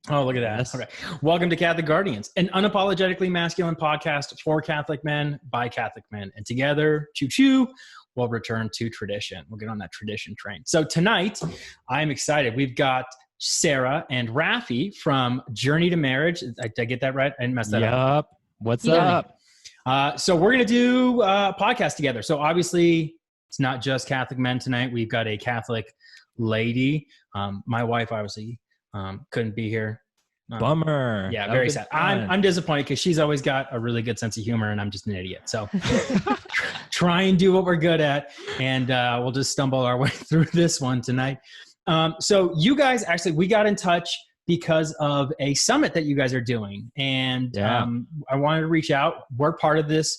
Oh, look at that. Yes. Okay. Welcome to Catholic Guardians, an unapologetically masculine podcast for Catholic men by Catholic men. And together, choo choo, we'll return to tradition. We'll get on that tradition train. So tonight, I'm excited. We've got Sarah and Rafi from Journey to Marriage. Did I get that right? I didn't mess that up. Yup. What's up? So we're going to do a podcast together. So obviously, it's not just Catholic men tonight. We've got a Catholic lady. My wife, obviously, couldn't be here. Bummer. Yeah, That very would've sad. been fun. I'm disappointed because she's always got a really good sense of humor and I'm just an idiot. So try and do what we're good at, and we'll just stumble our way through this one tonight. So you guys, actually, we got in touch because of a summit that you guys are doing. And I wanted to reach out. We're part of this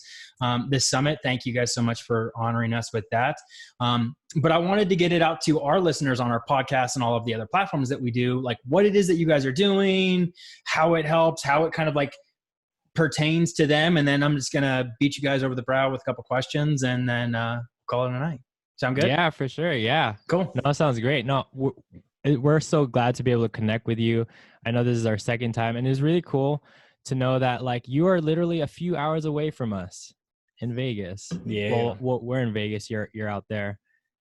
summit. Thank you guys so much for honoring us with that. But I wanted to get it out to our listeners on our podcast and all of the other platforms that we do, like what it is that you guys are doing, how it helps, how it kind of like pertains to them. And then I'm just going to beat you guys over the brow with a couple questions and then call it a night. Sound good? Yeah, for sure. Yeah. Cool. No, that sounds great. No, we're so glad to be able to connect with you. I know this is our second time, and it's really cool to know that like you are literally a few hours away from us in Vegas. Yeah. Well, we're in Vegas. You're out there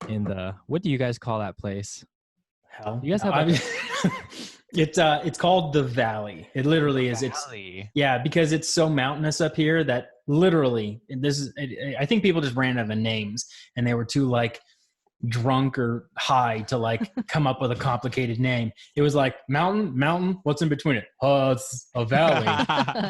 in the, what do you guys call that place? Hell. You guys have it's called the Valley. It literally is. Valley. Yeah, because it's so mountainous up here that literally I think people just ran out of the names and they were too like drunk or high to like come up with a complicated name. It was like mountain, what's in between it? Oh, it's a valley.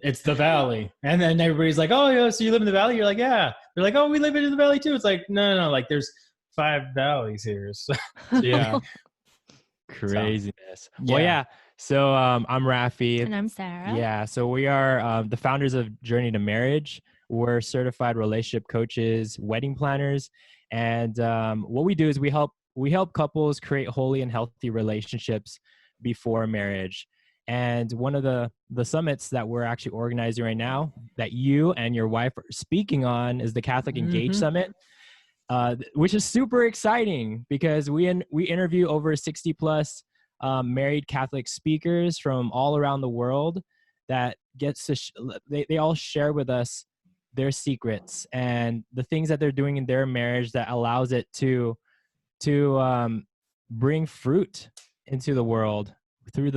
It's the Valley. And then everybody's like, oh yeah, so you live in the Valley? You're like, yeah. They're like, oh, we live in the Valley too. It's like, no, like there's 5 valleys here. So yeah. Craziness. Well, yeah. So I'm Rafi. And I'm Sarah. Yeah. So we are the founders of Journey to Marriage. We're certified relationship coaches, wedding planners. And what we do is we help couples create holy and healthy relationships before marriage. And one of the summits that we're actually organizing right now that you and your wife are speaking on is the Catholic Engage Summit, which is super exciting because we interview over 60 plus married Catholic speakers from all around the world that gets to they all share with us their secrets and the things that they're doing in their marriage that allows it to bring fruit into the world through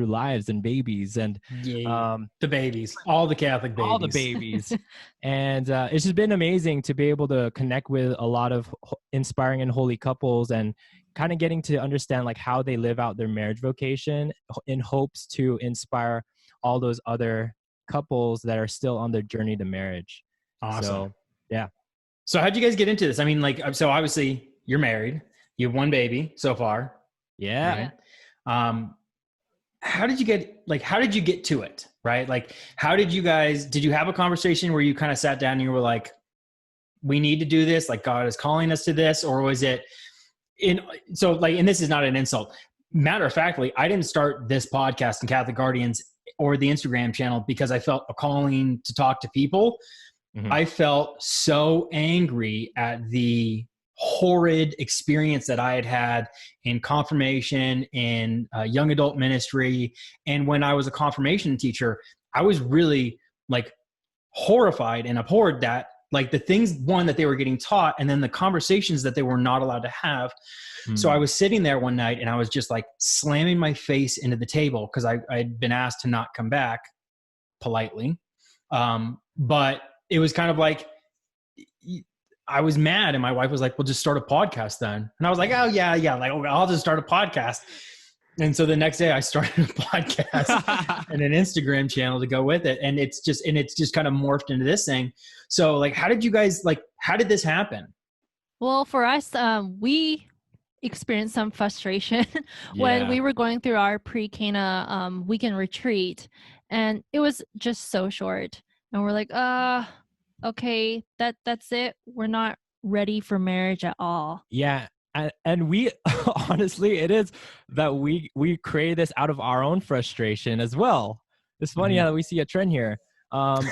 lives and babies and the babies, all the Catholic babies, all the babies. And it's just been amazing to be able to connect with a lot of inspiring and holy couples and kind of getting to understand like how they live out their marriage vocation in hopes to inspire all those other couples that are still on their journey to marriage. Awesome. So, yeah. So how'd you guys get into this? I mean, like, so obviously you're married, you have one baby so far. Yeah. Right? How did you get to it? Right? Like, did you have a conversation where you kind of sat down and you were like, we need to do this, like God is calling us to this? Or was it and this is not an insult. Matter of factly, I didn't start this podcast in Catholic Guardians or the Instagram channel because I felt a calling to talk to people. Mm-hmm. I felt so angry at the horrid experience that I had had in confirmation, in young adult ministry. And when I was a confirmation teacher, I was really like horrified and abhorred that like the things, one, that they were getting taught, and then the conversations that they were not allowed to have. Mm-hmm. So I was sitting there one night and I was just like slamming my face into the table because I'd been asked to not come back politely. But it was kind of like, I was mad, and my wife was like, well, just start a podcast then. And I was like, oh yeah. Like, okay, I'll just start a podcast. And so the next day I started a podcast and an Instagram channel to go with it. And it's just kind of morphed into this thing. So like, how did this happen? Well, for us, we experienced some frustration when we were going through our pre-Cana weekend retreat, and it was just so short. And we're like, okay, that's it. We're not ready for marriage at all. Yeah. And we honestly, it is that we create this out of our own frustration as well. It's funny how we see a trend here. But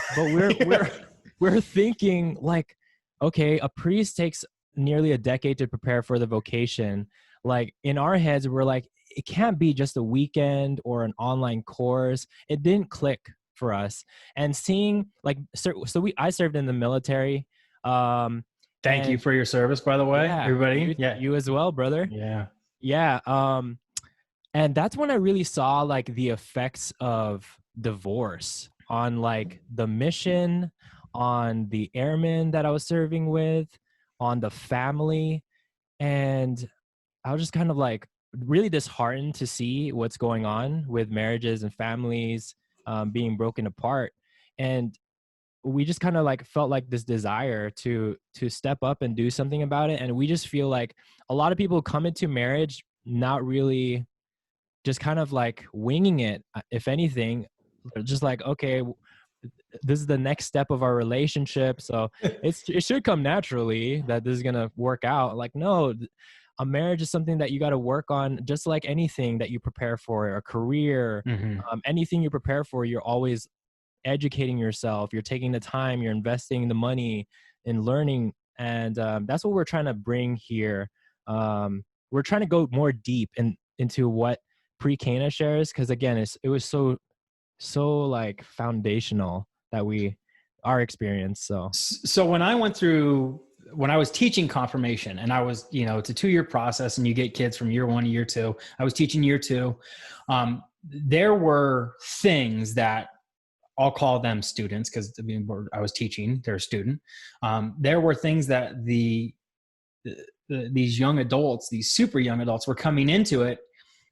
we're thinking like, okay, a priest takes nearly a decade to prepare for the vocation. Like in our heads, we're like, it can't be just a weekend or an online course. It didn't click for us. And seeing like, I served in the military. Thank you for your service, by the way, yeah, everybody. You as well, brother. Yeah. Yeah. And that's when I really saw like the effects of divorce on like the mission, on the airmen that I was serving with, on the family. And I was just kind of like really disheartened to see what's going on with marriages and families being broken apart. And we just kind of like felt like this desire to step up and do something about it. And we just feel like a lot of people come into marriage not really, just kind of like winging it. If anything, just like, okay, this is the next step of our relationship, so it should come naturally that this is gonna work out. Like, no, a marriage is something that you got to work on, just like anything that you prepare for, a career, anything you prepare for, you're always educating yourself, you're taking the time, you're investing the money in learning. And that's what we're trying to bring here. We're trying to go more deep into what Pre-Cana shares, because again, it was so like foundational that our experience. So when I was teaching confirmation, and I was, it's a 2-year process and you get kids from year 1 to year 2. I was teaching year 2. There were things that I'll call them students, because I was teaching, they're a student. There were things that these young adults, these super young adults, were coming into it,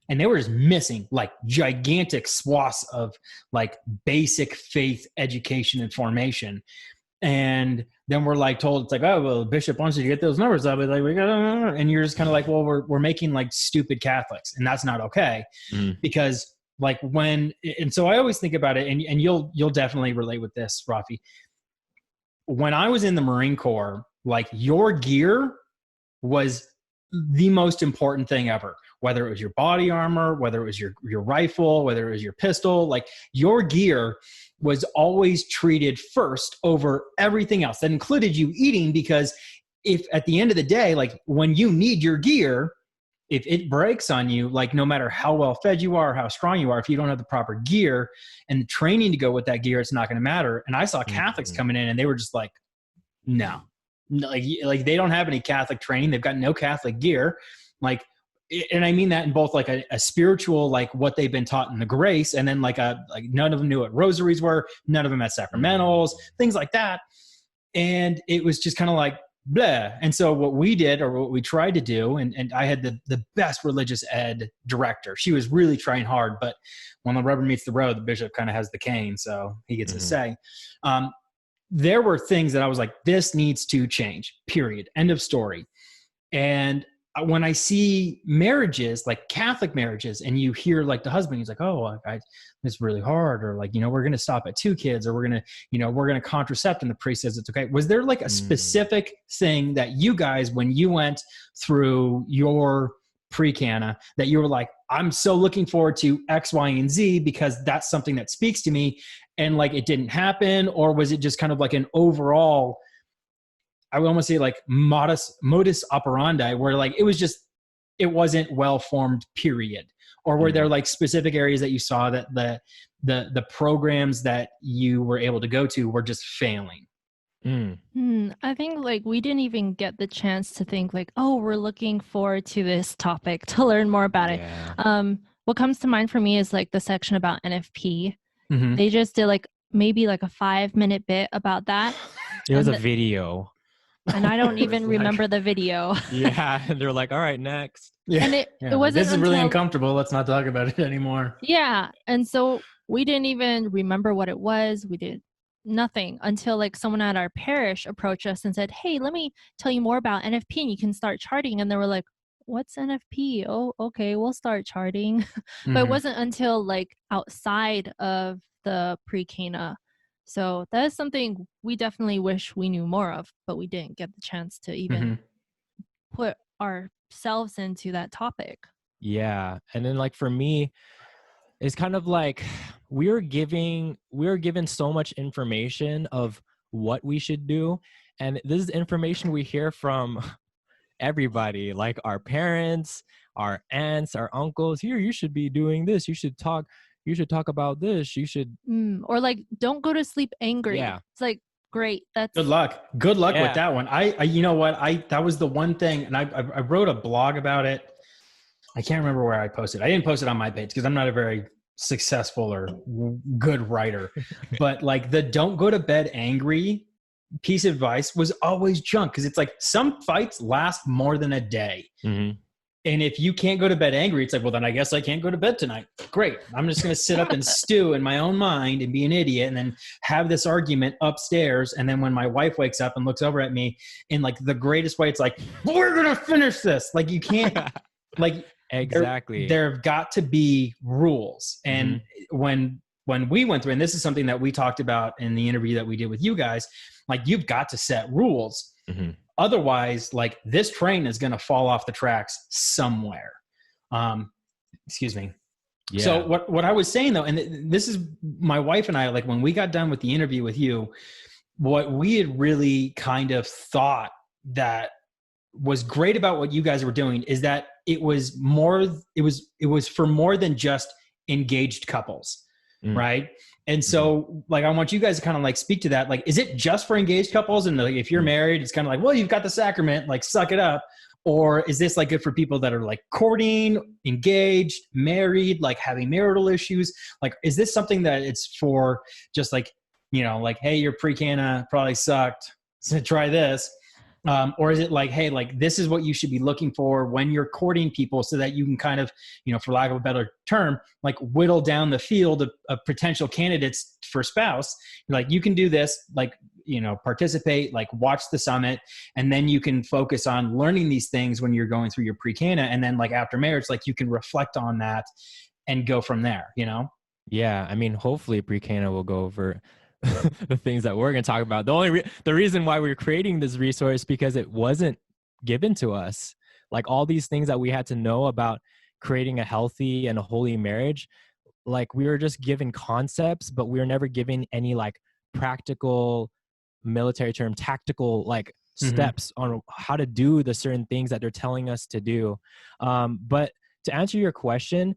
and they were just missing like gigantic swaths of like basic faith education and formation. And then we're like told, it's like, oh, well, the bishop wants you to get those numbers up. Like, we got, and you're just kind of like, well, we're making like stupid Catholics, and that's not okay. Because like and so I always think about it, and you'll definitely relate with this, Rafi. When I was in the Marine Corps, like your gear was the most important thing ever, whether it was your body armor, whether it was your rifle, whether it was your pistol, like your gear was always treated first over everything else. That included you eating, because if at the end of the day, like when you need your gear, if it breaks on you, like no matter how well fed you are, how strong you are, if you don't have the proper gear and the training to go with that gear, it's not going to matter. And I saw Catholics coming in and they were just like, no, like they don't have any Catholic training. They've got no Catholic gear. Like, and I mean that in both like a spiritual, like what they've been taught in the grace, and then like none of them knew what rosaries were. None of them had sacramentals, things like that. And it was just kind of like, blah. And so what we did, or what we tried to do, and I had the best religious ed director. She was really trying hard, but when the rubber meets the road, the bishop kind of has the cane, so he gets a say. There were things that I was like, this needs to change, period, end of story. And when I see marriages, like Catholic marriages, and you hear like the husband, he's like, oh, it's really hard, or like, we're going to stop at 2 kids, or we're going to contracept, and the priest says it's okay. Was there like a specific thing that you guys, when you went through your pre-Cana, that you were like, I'm so looking forward to X, Y, and Z because that's something that speaks to me, and like it didn't happen? Or was it just kind of like an overall, I would almost say like modus operandi, where like it wasn't well formed, period? Or were there like specific areas that you saw that the programs that you were able to go to were just failing? I think like we didn't even get the chance to think like, oh, we're looking forward to this topic to learn more about it. What comes to mind for me is like the section about NFP. They just did like maybe like a 5-minute bit about that. It was a video. And I don't even remember the video. Yeah, and they're like, all right, next. Yeah. And it wasn't this is really uncomfortable. Let's not talk about it anymore. Yeah. And so we didn't even remember what it was. We did nothing until like someone at our parish approached us and said, hey, let me tell you more about NFP and you can start charting. And they were like, what's NFP? Oh, okay, we'll start charting. But it wasn't until like outside of the pre-Cana. So that is something we definitely wish we knew more of, but we didn't get the chance to even put ourselves into that topic. Yeah. And then like for me, it's kind of like we were given so much information of what we should do. And this is information we hear from everybody, like our parents, our aunts, our uncles, here, you should be doing this. You should talk about this. You should. Or like, don't go to sleep angry. Yeah. It's like, great. That's Good luck. Good luck Yeah. with that one. I you know what? That was the one thing, and I wrote a blog about it. I can't remember where I posted. I didn't post it on my page because I'm not a very successful or good writer. But like the don't go to bed angry piece of advice was always junk, because it's like some fights last more than a day. Mm-hmm. And if you can't go to bed angry, it's like, well, then I guess I can't go to bed tonight. Great. I'm just going to sit up and stew in my own mind and be an idiot and then have this argument upstairs. And then when my wife wakes up and looks over at me in like the greatest way, it's like, we're going to finish this. Like you can't, like, exactly. There have got to be rules. And when we went through, and this is something that we talked about in the interview that we did with you guys, like you've got to set rules. Mm-hmm. Otherwise, like this train is going to fall off the tracks somewhere. Excuse me. Yeah. So what I was saying though, and this is my wife and I, like when we got done with the interview with you, what we had really kind of thought that was great about what you guys were doing is that it was for more than just engaged couples. Right. And so like, I want you guys to kind of like speak to that. Like, is it just for engaged couples? And like, if you're married, it's kind of like, well, you've got the sacrament, like suck it up. Or is this like good for people that are like courting, engaged, married, like having marital issues? Like, is this something that it's for just like, you know, like, hey, your pre-cana probably sucked, so try this. Or is it like, hey, like this is what you should be looking for when you're courting people so that you can kind of, you know, for lack of a better term, like whittle down the field of potential candidates for spouse. Like you can do this, like, you know, participate, like watch the summit, and then you can focus on learning these things when you're going through your pre-cana. And then like after marriage, like you can reflect on that and go from there, you know? Yeah. I mean, hopefully pre-cana will go over the things that we're going to talk about. The reason why we're creating this resource, because it wasn't given to us. Like all these things that we had to know about creating a healthy and a holy marriage, like we were just given concepts, but we were never given any like practical, military term, tactical like steps on how to do the certain things that they're telling us to do. But to answer your question,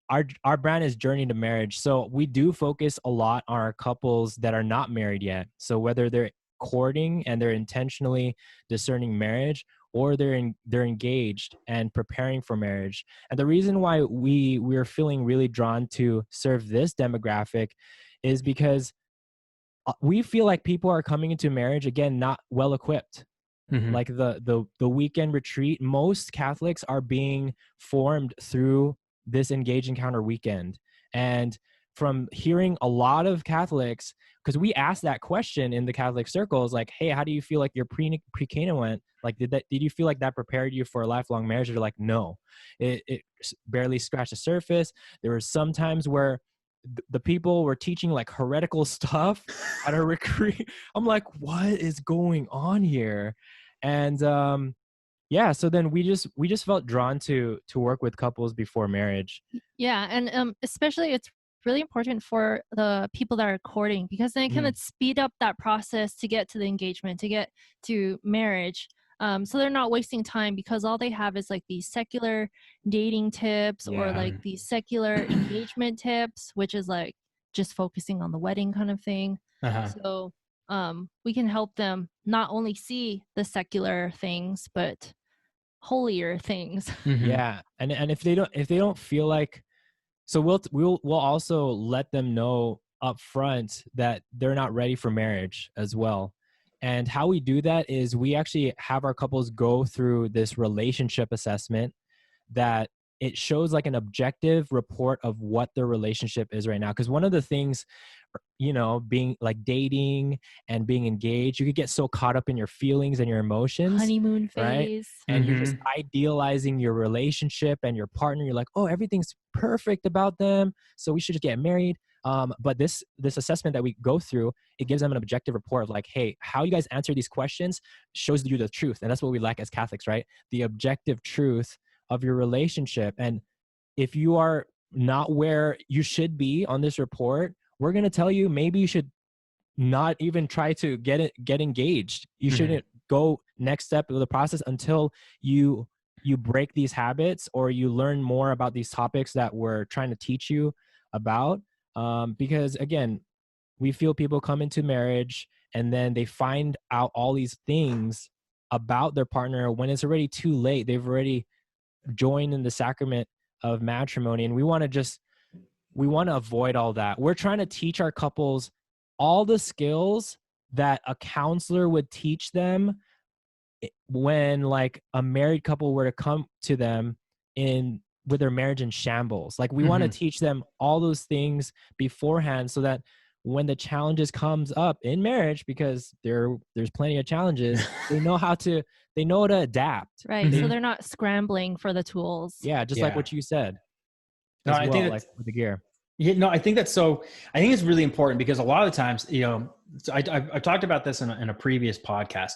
our brand is Journey to Marriage. So we do focus a lot on our couples that are not married yet. So whether they're courting and they're intentionally discerning marriage, or they're engaged and preparing for marriage. And the reason why we're feeling really drawn to serve this demographic is because we feel like people are coming into marriage, again, not well equipped. Like the weekend retreat, most Catholics are being formed through this Engage Encounter weekend. And from hearing a lot of Catholics, because we asked that question in the Catholic circles, like, hey, how do you feel like your pre-cana went? Like, did you feel like that prepared you for a lifelong marriage? They're like, no, it barely scratched the surface. There were some times where the people were teaching like heretical stuff at a retreat. I'm like, what is going on here? And yeah, so then we just felt drawn to work with couples before marriage. Yeah, and especially it's really important for the people that are courting, because then it can speed up that process to get to the engagement, to get to marriage. So they're not wasting time, because all they have is like these secular dating tips or like these secular engagement tips, which is like just focusing on the wedding kind of thing. So we can help them not only see the secular things, but holier things. Yeah. And if they don't feel like, so we'll also let them know up front that they're not ready for marriage as well. And how we do that is we actually have our couples go through this relationship assessment that it shows like an objective report of what their relationship is right now. Because one of the things, you know, being like dating and being engaged, you could get so caught up in your feelings and your emotions. Honeymoon phase. Right? And you're just idealizing your relationship and your partner. You're like, oh, everything's perfect about them, so we should just get married. But this assessment that we go through, it gives them an objective report of like, hey, how you guys answer these questions shows you the truth. And that's what we like as Catholics, right? The objective truth of your relationship. And if you are not where you should be on this report, we're going to tell you maybe you should not even try to get engaged. You shouldn't go next step of the process until you you break these habits or you learn more about these topics that we're trying to teach you about. Because again, we feel people come into marriage and then they find out all these things about their partner when it's already too late. They've already joined in the sacrament of matrimony, and we want to avoid all that. We're trying to teach our couples all the skills that a counselor would teach them when like a married couple were to come to them with their marriage in shambles. Like we want to teach them all those things beforehand so that when the challenges comes up in marriage, because there's plenty of challenges, they know how to adapt. Right. So they're not scrambling for the tools. Yeah, just like what you said. No, I think like with the gear. Yeah, no, I think that's I think it's really important because a lot of the times, I talked about this in a previous podcast.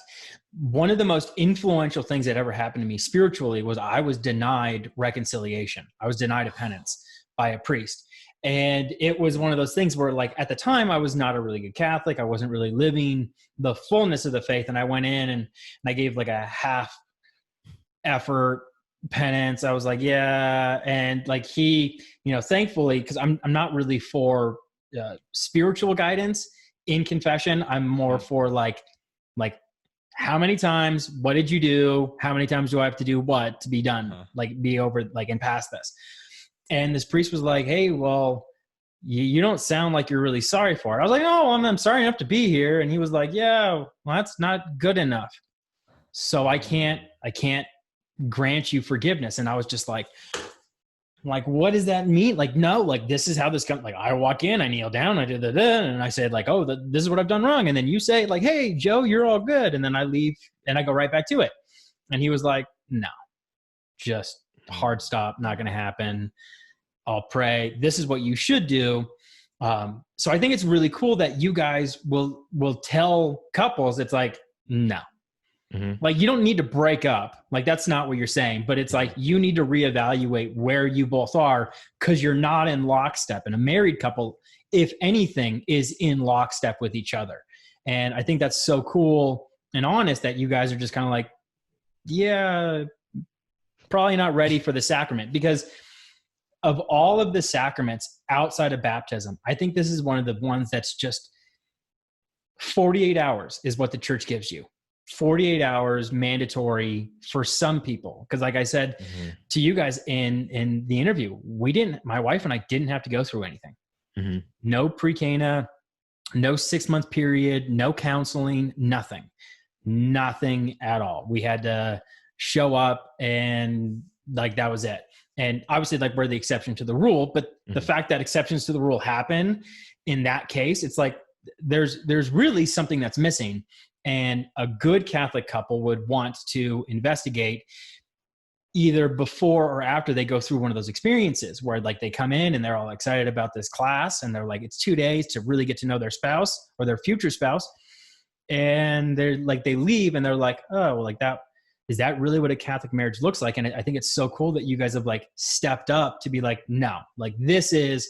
One of the most influential things that ever happened to me spiritually was I was denied reconciliation. I was denied a penance by a priest. And it was one of those things where, like, at the time I was not a really good Catholic. I wasn't really living the fullness of the faith. And I went in and I gave like a half effort penance. I was like, yeah. And like he, thankfully, because I'm not really for spiritual guidance in confession. I'm more for like how many times, what did you do? How many times do I have to do what to be done? Like be over, like, and past this. And this priest was like, hey, well, you don't sound like you're really sorry for it. I was like, oh, I'm sorry enough to be here. And he was like, yeah, well, that's not good enough. So I can't grant you forgiveness. And I was just like, what does that mean? Like, no, like, this is how this comes. Like, I walk in, I kneel down, I do and I said like, oh, this is what I've done wrong. And then you say like, hey, Joe, you're all good. And then I leave and I go right back to it. And he was like, no, just hard stop. Not going to happen. I'll pray. This is what you should do. So I think it's really cool that you guys will tell couples, it's like, no. Like, you don't need to break up. Like, that's not what you're saying, but it's like, you need to reevaluate where you both are because you're not in lockstep. And a married couple, if anything, is in lockstep with each other. And I think that's so cool and honest that you guys are just kind of like, yeah, probably not ready for the sacrament. Because of all of the sacraments outside of baptism, I think this is one of the ones that's just 48 hours is what the church gives you. 48 hours mandatory for some people. Because like I said to you guys in the interview, my wife and I didn't have to go through anything. No pre-Cana, no 6-month period, no counseling, nothing at all. We had to show up and like, that was it. And obviously, like, we're the exception to the rule, but the fact that exceptions to the rule happen in that case, it's like, there's really something that's missing. And a good Catholic couple would want to investigate either before or after they go through one of those experiences where like they come in and they're all excited about this class and they're like, it's 2 days to really get to know their spouse or their future spouse. And they're like, they leave and they're like, oh, well, like, that, is that really what a Catholic marriage looks like? And I think it's so cool that you guys have like stepped up to be like, no, like, this is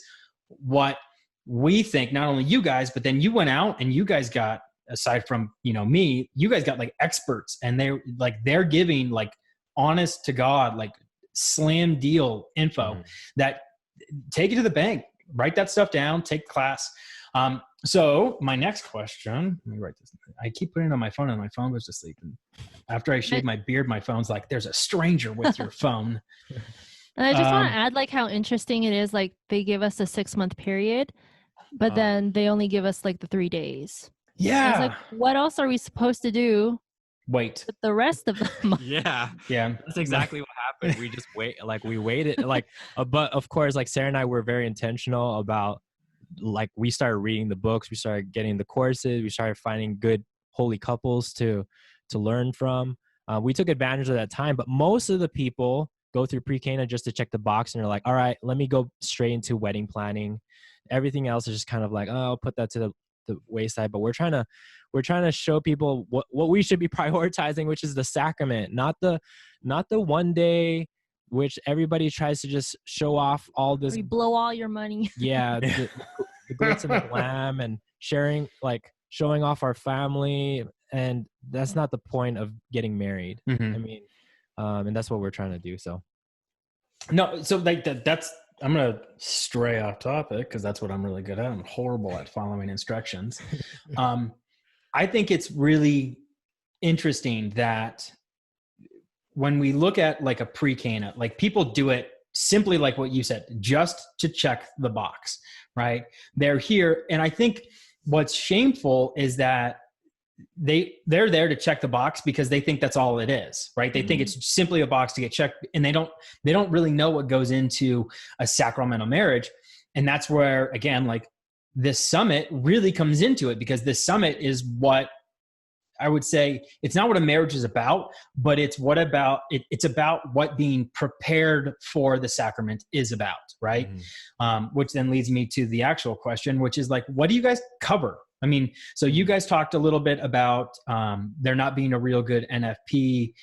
what we think, not only you guys, but then you went out and you guys got, aside from, me, you guys got like experts and they're giving like honest to God, like slam deal info that take it to the bank, write that stuff down, take class. So my next question, let me write this. I keep putting it on my phone and my phone goes to sleep. And after I shave my beard, my phone's like, there's a stranger with your phone. And I just want to add like how interesting it is. Like, they give us a 6-month period, but then they only give us like the 3 days. Yeah. It's like, what else are we supposed to do? Wait. With the rest of the month? Yeah. Yeah. That's exactly what happened. We just we waited. Like, but of course, like, Sarah and I were very intentional about, like, we started reading the books, we started getting the courses, we started finding good holy couples to learn from. We took advantage of that time, but most of the people go through pre-Cana just to check the box and they're like, all right, let me go straight into wedding planning. Everything else is just kind of like, oh, I'll put that to the wayside. But we're trying to show people what we should be prioritizing, which is the sacrament, not the one day, which everybody tries to just show off all this. We blow all your money. Yeah, the glitz and the glam and showing off our family, and that's not the point of getting married. I mean, And that's what we're trying to do. So No, so like that's I'm gonna stray off topic because that's what I'm really good at. I'm horrible at following instructions. I think it's really interesting that when we look at like a pre-Cana, like people do it simply like what you said, just to check the box, right? They're here. And I think what's shameful is that they're there to check the box because they think that's all it is, right? They think it's simply a box to get checked, and they don't really know what goes into a sacramental marriage. And that's where, again, like this summit really comes into it, because this summit is what I would say, it's not what a marriage is about, but it's about what being prepared for the sacrament is about, right? Which then leads me to the actual question, which is like, what do you guys cover? I mean, so you guys talked a little bit about there not being a real good NFP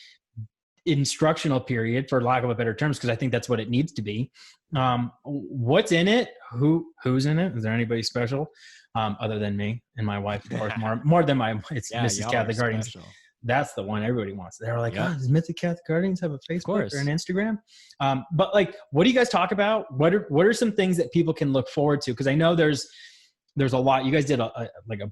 instructional period, for lack of a better terms, because I think that's what it needs to be. What's in it? Who's in it? Is there anybody special other than me and my wife? Of course, more than it's Mrs. Catholic Guardians. That's the one everybody wants. They're like, oh, does Mythic Catholic Guardians have a Facebook or an Instagram? But like, what do you guys talk about? What are some things that people can look forward to? Because I know there's a lot. You guys did a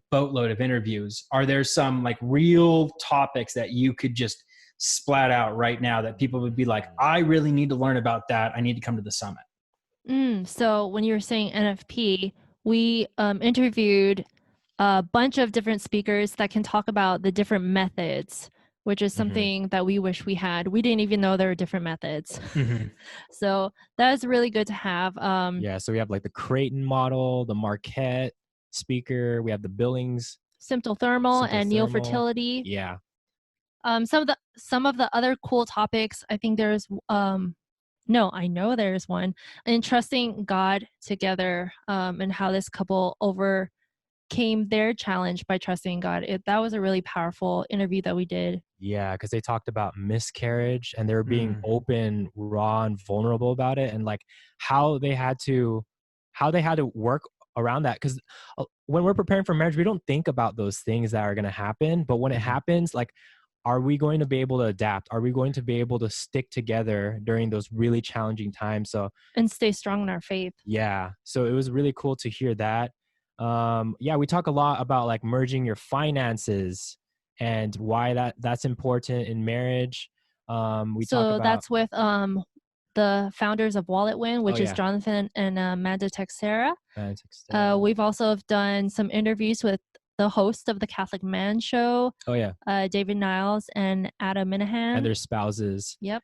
boatload of interviews. Are there some like real topics that you could just splat out right now that people would be like, I really need to learn about that. I need to come to the summit? So when you were saying NFP, we interviewed a bunch of different speakers that can talk about the different methods, which is something that we wish we had. We didn't even know there were different methods. So that is really good to have. So we have like the Creighton model, the Marquette speaker. We have the Billings. Symptothermal and neofertility. Yeah. Some of the other cool topics, I think there's I know there's one, in trusting God together, and how this couple overcame their challenge by trusting God. That was a really powerful interview that we did. Yeah, because they talked about miscarriage, and they were being open, raw, and vulnerable about it, and like how they had to work around that. Because when we're preparing for marriage, we don't think about those things that are going to happen, but when it happens, like, are we going to be able to adapt? Are we going to be able to stick together during those really challenging times? And stay strong in our faith. Yeah. So it was really cool to hear that. We talk a lot about like merging your finances and why that's important in marriage. That's with the founders of WalletWin, which is Jonathan and Amanda Texera. We've also done some interviews with the host of the Catholic Man Show. David Niles and Adam Minahan. And their spouses. Yep.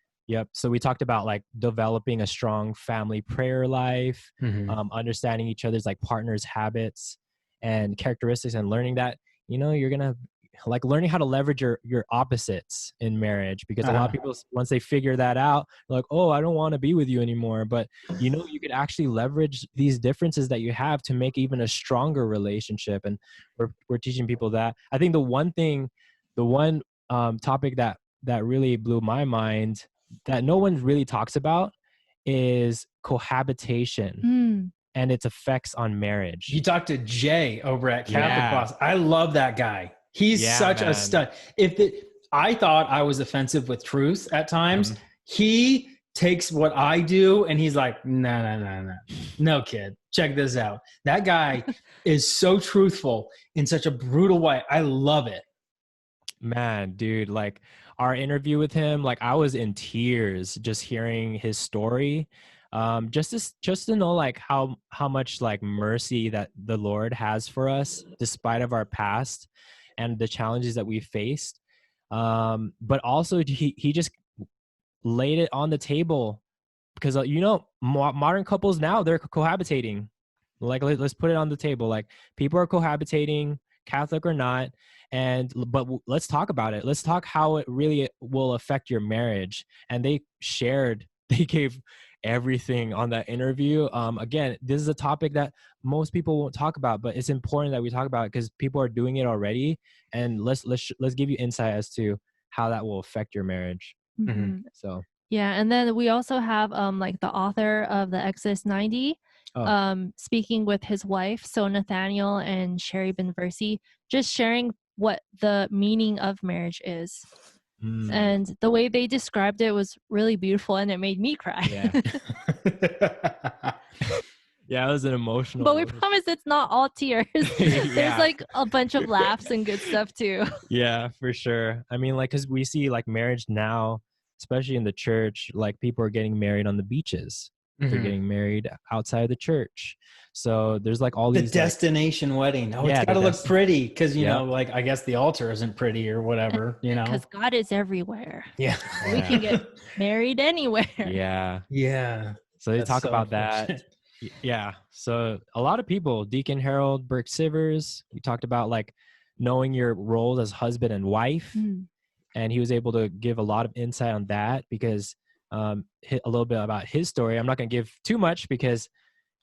So we talked about like developing a strong family prayer life, understanding each other's like partners' habits and characteristics, and learning that, you're going to like learning how to leverage your opposites in marriage, because a lot of people, once they figure that out, they're like, oh, I don't want to be with you anymore. But you could actually leverage these differences that you have to make even a stronger relationship. And we're teaching people that. I think the one topic that really blew my mind that no one really talks about is cohabitation and its effects on marriage. You talked to Jay over at Catholic Boss. I love that guy. He's such a stud. I thought I was offensive with truth at times. He takes what I do and he's like, no, kid, check this out. That guy is so truthful in such a brutal way. I love it. Man, dude, like our interview with him, like I was in tears just hearing his story. Just to know like how much like mercy that the Lord has for us despite of our past and the challenges that we faced. But also he just laid it on the table, because modern couples now, they're cohabitating. Like let's put it on the table. Like people are cohabitating, Catholic or not. But let's talk about it. Let's talk how it really will affect your marriage. And they gave everything on that interview. Again, this is a topic that most people won't talk about, but it's important that we talk about it because people are doing it already. And let's give you insight as to how that will affect your marriage. So yeah, and then we also have like the author of the Exodus 90 speaking with his wife, so Nathaniel and Sherry Benversi, just sharing what the meaning of marriage is. Mm. And the way they described it was really beautiful, and it made me cry. Yeah. Yeah, it was an emotional. But we promise it's not all tears. There's Yeah. like a bunch of laughs and good stuff too. Yeah, for sure. I mean, like, because we see like marriage now, especially in the church, like people are getting married on the beaches. They're Mhm. getting married outside the church. So there's like all The these like, destination wedding. Oh, Yeah, it's got to the look pretty because, you Yep. know, like I guess the altar isn't pretty or whatever, you know? Because God is everywhere. Yeah. We can get married anywhere. yeah. Yeah. So they That's talk so about that. unfortunate. Yeah. So a lot of people, Deacon Harold Burke Sivers, we talked about like knowing your roles as husband and wife. Mm. And he was able to give a lot of insight on that because a little bit about his story. I'm not going to give too much because,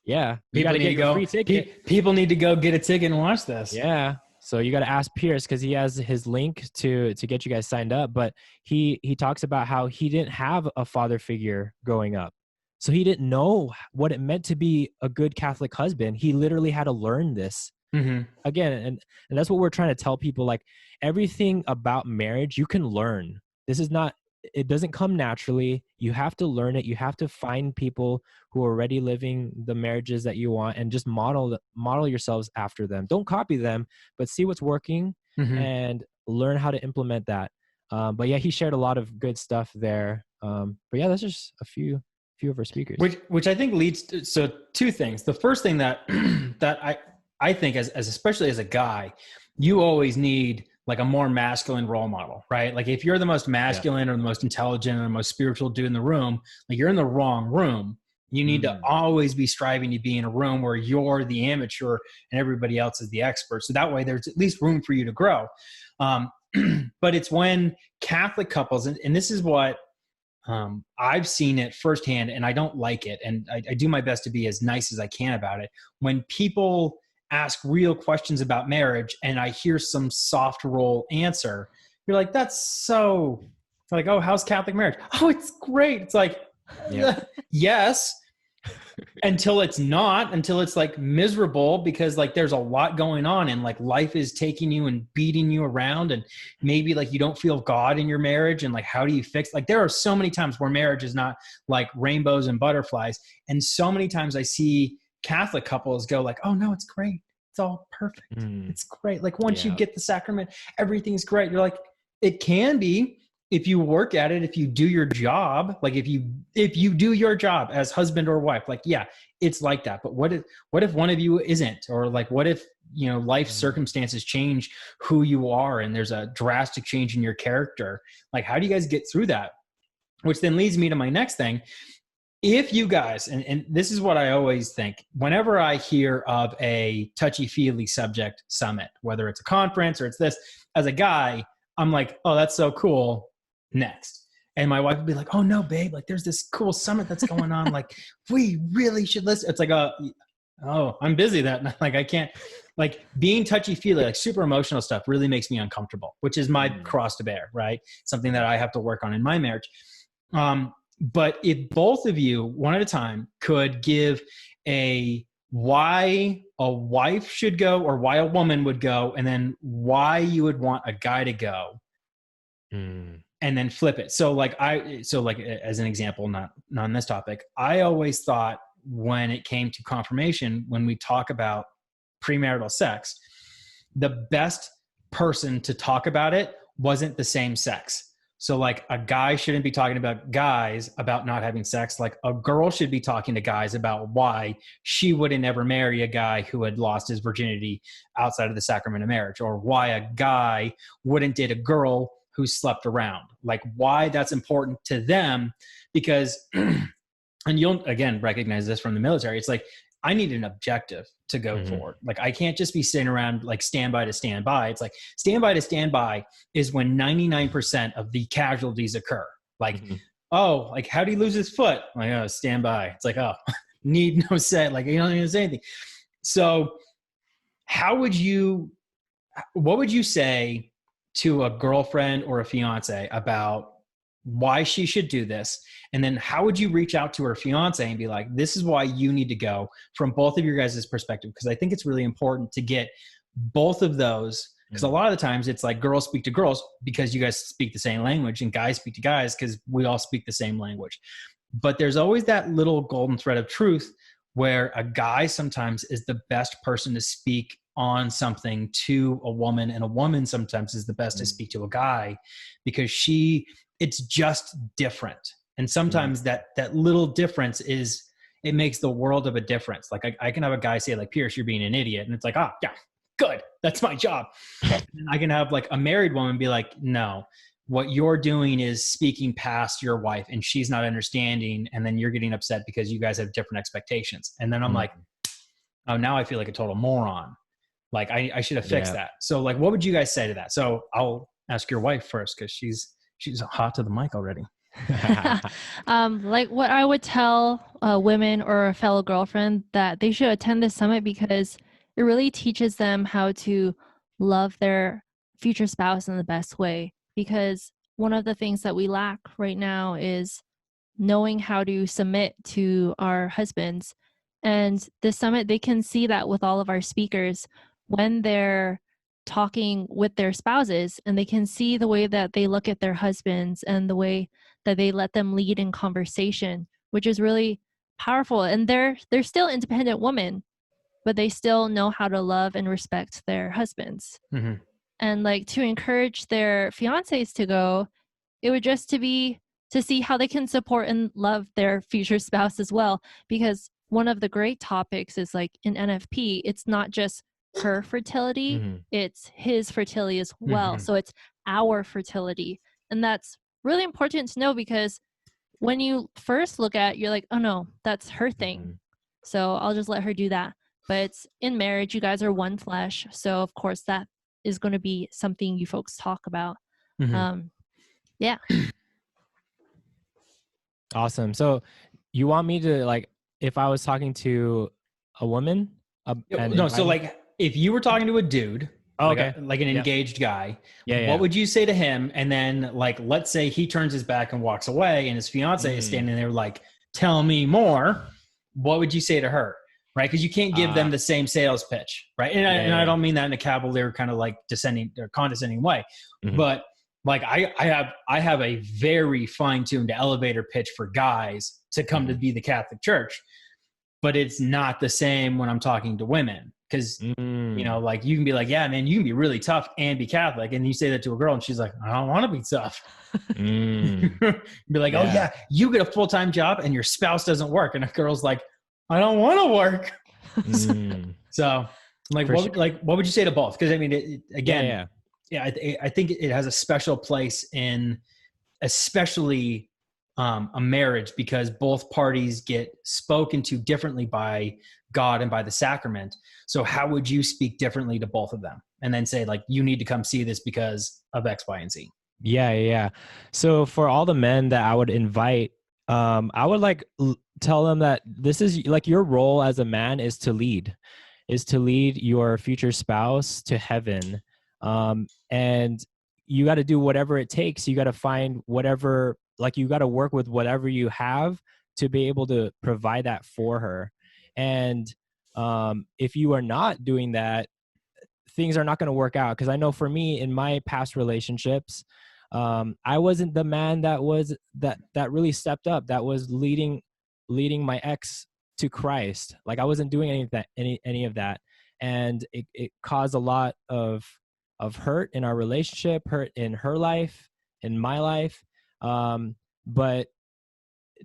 yeah, you got to get your free ticket. People need to go get a ticket and watch this. Yeah. So you got to ask Pierce because he has his link to get you guys signed up. But he talks about how he didn't have a father figure growing up. So he didn't know what it meant to be a good Catholic husband. He literally had to learn this. Mm-hmm. Again, and that's what we're trying to tell people. Like everything about marriage, you can learn. This is not, it doesn't come naturally. You have to learn it. You have to find people who are already living the marriages that you want and just model yourselves after them. Don't copy them, but see what's working Mm-hmm. and learn how to implement that. But yeah, he shared a lot of good stuff there. But yeah, that's just a few of our speakers. Which I think leads to, so two things. The first thing that that I think as especially as a guy, you always need like a more masculine role model, right? Like if you're the most masculine or the most intelligent or the most spiritual dude in the room, like you're in the wrong room. You need to always be striving to be in a room where you're the amateur and everybody else is the expert. So that way there's at least room for you to grow. But it's when Catholic couples, and this is what I've seen it firsthand, and I don't like it. And I do my best to be as nice as I can about it. When people ask real questions about marriage and I hear some soft roll answer, you're like, that's so, it's like, oh, how's Catholic marriage? Oh, it's great. It's like, yes, until it's not, until it's like miserable because like there's a lot going on and like life is taking you and beating you around and maybe like you don't feel God in your marriage and like how do you fix, like there are so many times where marriage is not like rainbows and butterflies, and so many times I see Catholic couples go like, oh no, it's great, it's all perfect, it's great, like once you get the sacrament everything's great. You're like, it can be if you work at it, if you do your job, like if you do your job as husband or wife, like, yeah, it's like that. But what if one of you isn't, or like, what if, you know, life circumstances change who you are and there's a drastic change in your character? Like, how do you guys get through that? Which then leads me to my next thing. If you guys, and this is what I always think, whenever I hear of a touchy-feely subject summit, whether it's a conference or it's this, as a guy, I'm like, oh, that's so cool. Next. And my wife would be like, oh no, babe, like there's this cool summit that's going on. Like we really should listen. It's like, oh, I'm busy that night. Like I can't, like being touchy-feely, like super emotional stuff really makes me uncomfortable, which is my cross to bear, right? Something that I have to work on in my marriage. But if both of you one at a time could give why a wife should go or why a woman would go, and then why you would want a guy to go. And then flip it. So like as an example, not on this topic, I always thought when it came to confirmation, when we talk about premarital sex, the best person to talk about it wasn't the same sex. So like a guy shouldn't be talking about guys about not having sex. Like a girl should be talking to guys about why she wouldn't ever marry a guy who had lost his virginity outside of the sacrament of marriage, or why a guy wouldn't date a girl who slept around, like why that's important to them. Because, and you'll again recognize this from the military, it's like, I need an objective to go forward. Like I can't just be sitting around like standby to standby. It's like standby to standby is when 99% of the casualties occur. Like, oh, like how do you lose his foot? Like, oh, standby. It's like, oh, need no say. Like you don't need to say anything. So what would you say to a girlfriend or a fiance about why she should do this? And then how would you reach out to her fiance and be like, this is why you need to go, from both of your guys' perspective? Because I think it's really important to get both of those Because a lot of the times it's like girls speak to girls because you guys speak the same language, and guys speak to guys because we all speak the same language. But there's always that little golden thread of truth where a guy sometimes is the best person to speak on something to a woman, and a woman sometimes is the best to speak to a guy because it's just different. And sometimes that little difference it makes the world of a difference. Like I can have a guy say like, Pierce, you're being an idiot. And it's like, oh yeah, good. That's my job. And I can have like a married woman be like, no, what you're doing is speaking past your wife and she's not understanding. And then you're getting upset because you guys have different expectations. And then I'm like, oh, now I feel like a total moron. Like I should have fixed that. So like, what would you guys say to that? So I'll ask your wife first, because she's hot to the mic already. Like what I would tell women or a fellow girlfriend, that they should attend this summit because it really teaches them how to love their future spouse in the best way. Because one of the things that we lack right now is knowing how to submit to our husbands. And this summit, they can see that with all of our speakers when they're talking with their spouses, and they can see the way that they look at their husbands and the way that they let them lead in conversation, which is really powerful. And they're still independent women, but they still know how to love and respect their husbands. Mm-hmm. And like to encourage their fiancés to go, it would just to see how they can support and love their future spouse as well. Because one of the great topics is like in NFP, it's not just her fertility, it's his fertility as well. So it's our fertility. And that's really important to know, because when you first look at it, you're like, oh no, that's her thing. So I'll just let her do that. But it's in marriage, you guys are one flesh. So of course that is going to be something you folks talk about. Yeah. Awesome. So you want me to, like, if I was talking to a woman? So like if you were talking to a dude, like an engaged guy, what would you say to him? And then like, let's say he turns his back and walks away and his fiance is standing there like, tell me more. What would you say to her? Right? Because you can't give them the same sales pitch, right? And I don't mean that in a cavalier kind of like descending or condescending way, but like I have a very fine-tuned elevator pitch for guys to come to be the Catholic Church, but it's not the same when I'm talking to women. Because, you know, like you can be like, yeah, man, you can be really tough and be Catholic. And you say that to a girl and she's like, I don't want to be tough. Be like, oh yeah, you get a full-time job and your spouse doesn't work. And a girl's like, I don't want to work. So like, what would you say to both? Because I mean, I think it has a special place in, especially a marriage, because both parties get spoken to differently by God and by the sacrament. So how would you speak differently to both of them? And then say like, you need to come see this because of X, Y, and Z. Yeah. So for all the men that I would invite, I would like tell them that this is like your role as a man is to lead your future spouse to heaven. And you got to do whatever it takes. You got to find whatever, like you got to work with whatever you have to be able to provide that for her. And if you are not doing that, things are not going to work out. Because I know for me, in my past relationships, I wasn't the man that really stepped up, that was leading my ex to Christ. Like I wasn't doing any of that, and it caused a lot of hurt in our relationship, hurt in her life, in my life. But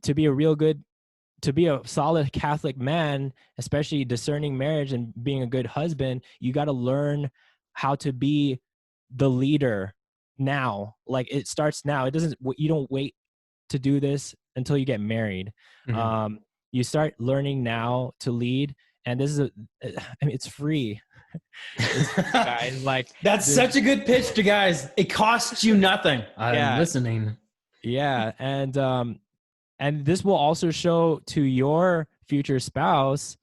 to be a solid Catholic man, especially discerning marriage and being a good husband, you got to learn how to be the leader now. Like it starts now. You don't wait to do this until you get married. You start learning now to lead. And this is it's free. Guys, like that's such a good pitch to guys. It costs you nothing. I'm listening. Yeah. And this will also show to your future spouse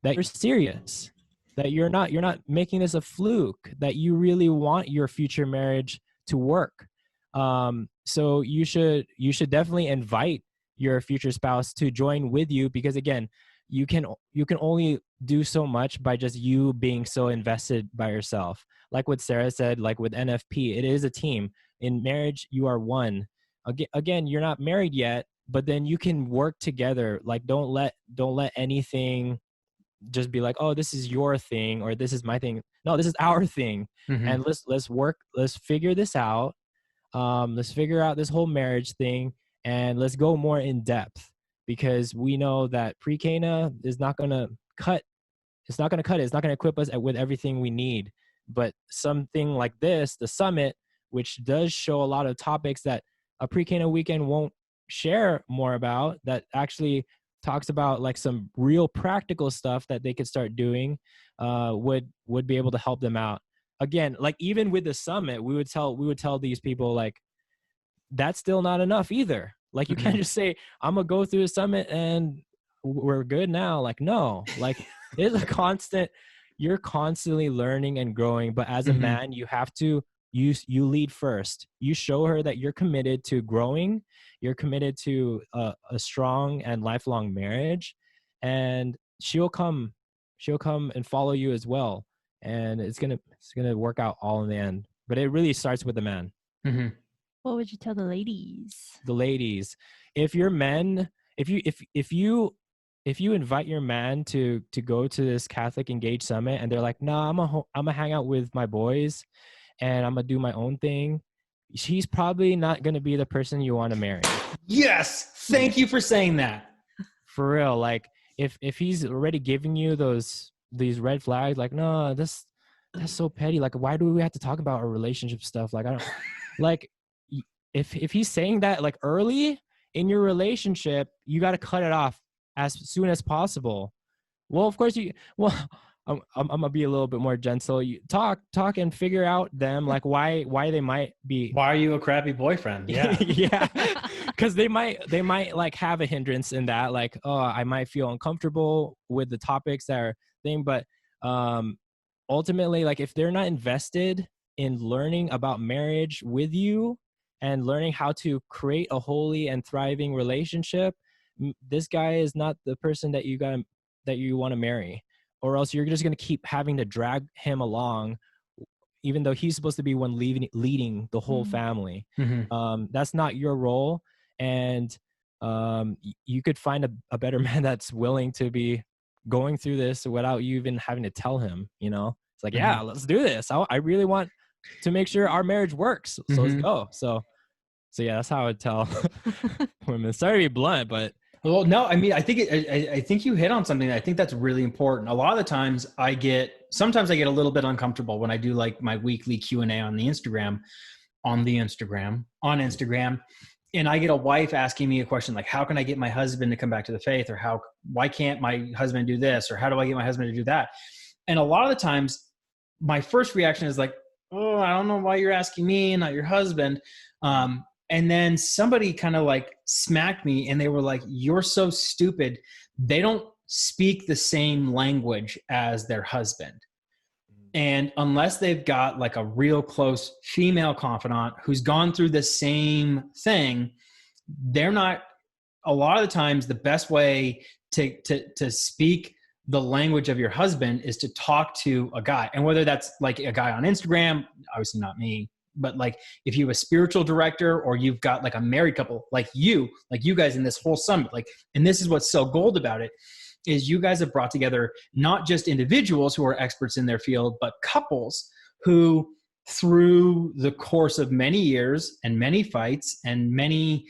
that you're serious, that you're not making this a fluke, that you really want your future marriage to work. So you should definitely invite your future spouse to join with you, because again, you can only do so much by just you being so invested by yourself. Like what Sarah said, like with NFP, it is a team. In marriage, you are one. Again, you're not married yet, but then you can work together. Like don't let anything just be like, oh, this is your thing or this is my thing. No, this is our thing. And let's work, let's figure this out. Let's figure out this whole marriage thing, and let's go more in depth, because we know that pre-Cana is not going to cut. It's not going to cut it. It's not going to equip us with everything we need. But something like this, the summit, which does show a lot of topics that a pre-Cana weekend won't share more about, that actually talks about like some real practical stuff that they could start doing, would be able to help them out. Again, like even with the summit, we would tell these people, like, that's still not enough either. Like you can't just say, I'm gonna go through the summit and we're good now. Like, no, like it's a constant, you're constantly learning and growing. But as a man, you have to, you lead first. You show her that you're committed to growing. You're committed to a strong and lifelong marriage, and she'll come and follow you as well. And it's gonna work out all in the end. But it really starts with the man. What would you tell the ladies? The ladies, if your men, if you invite your man to go to this Catholic Engage Summit and they're like, no, I'm gonna hang out with my boys and I'm gonna do my own thing, he's probably not gonna be the person you want to marry. Yes, thank you for saying that. For real, like if he's already giving you these red flags, like, no, that's so petty. Like, why do we have to talk about our relationship stuff? Like, I don't like. If he's saying that like early in your relationship, you got to cut it off as soon as possible. Well, of course I'm gonna be a little bit more gentle. You talk and figure out them, like why they might be. Why are you a crappy boyfriend? Yeah, yeah, because they might like have a hindrance in that, like, oh, I might feel uncomfortable with the topics that are thing. But ultimately, like if they're not invested in learning about marriage with you and learning how to create a holy and thriving relationship, this guy is not the person that you want to marry. Or else you're just going to keep having to drag him along, even though he's supposed to be one leading the whole family. That's not your role. And you could find a better man that's willing to be going through this without you even having to tell him, you know? It's like, yeah, let's do this. I really want to make sure our marriage works. So let's go. So yeah, that's how I would tell women. Sorry to be blunt, but. Well, no, I mean, I think you hit on something. I think that's really important. A lot of the times sometimes I get a little bit uncomfortable when I do like my weekly Q&A on Instagram. And I get a wife asking me a question like, how can I get my husband to come back to the faith? Or why can't my husband do this? Or how do I get my husband to do that? And a lot of the times my first reaction is like, oh, I don't know why you're asking me and not your husband. And then somebody kind of like smacked me and they were like, you're so stupid. They don't speak the same language as their husband. And unless they've got like a real close female confidant who's gone through the same thing, they're not, a lot of the times the best way to speak the language of your husband is to talk to a guy. And whether that's like a guy on Instagram, obviously not me, but like if you have a spiritual director or you've got like a married couple, like you guys in this whole summit, like, and this is what's so gold about it, is you guys have brought together not just individuals who are experts in their field, but couples who through the course of many years and many fights and many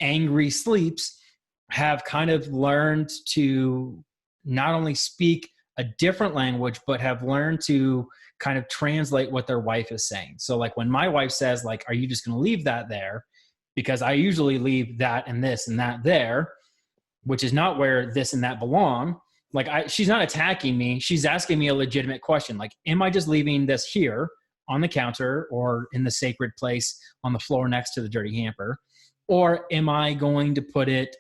angry sleeps have kind of learned to not only speak a different language, but have learned to kind of translate what their wife is saying. So like when my wife says like, are you just going to leave that there? Because I usually leave that and this and that there, which is not where this and that belong. Like she's not attacking me. She's asking me a legitimate question. Like, am I just leaving this here on the counter or in the sacred place on the floor next to the dirty hamper? Or am I going to put it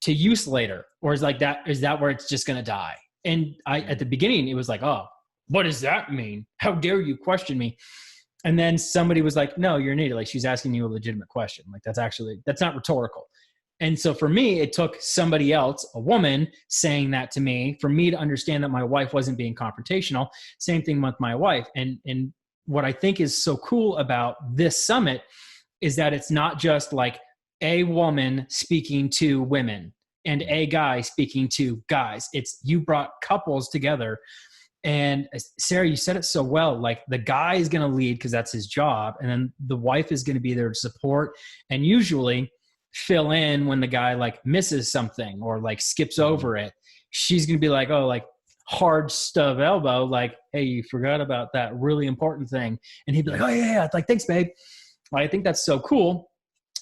to use later? Or is that where it's just going to die? And at the beginning, it was like, oh, what does that mean? How dare you question me? And then somebody was like, no, you're an idiot. Like she's asking you a legitimate question. Like that's not rhetorical. And so for me, it took somebody else, a woman, saying that to me for me to understand that my wife wasn't being confrontational. Same thing with my wife. And what I think is so cool about this summit is that it's not just like a woman speaking to women and a guy speaking to guys. It's you brought couples together. And Sarah, you said it so well. Like the guy is going to lead because that's his job. And then the wife is going to be there to support and usually fill in when the guy like misses something or like skips over it. She's going to be like, oh, like hard stub elbow. Like, hey, you forgot about that really important thing. And he'd be like, oh yeah. It's like, thanks, babe. I think that's so cool.